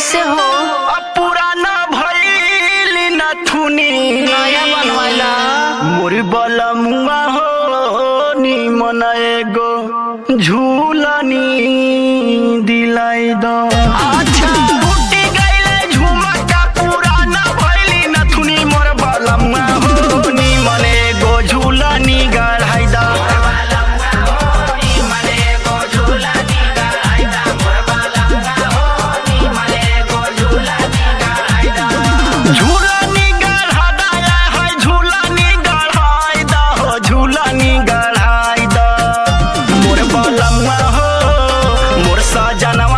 कैसे हो? अब पुराना भइल नथुनी नया बनवाला। मोर बलमुआ हो निमन एगो झूलनी दिलाई दो। अच्छा फूटी गइले झुमका पुराना भइल नथुनी मोर बलमुआ हो निमन एगो झूलनी गढ़ाई दो। झूलनी गढ़ा दया है झूलनी गढ़ाई दो हो झूलनी गढ़ाई दो मोर बलमुआ हो मोर सजनवा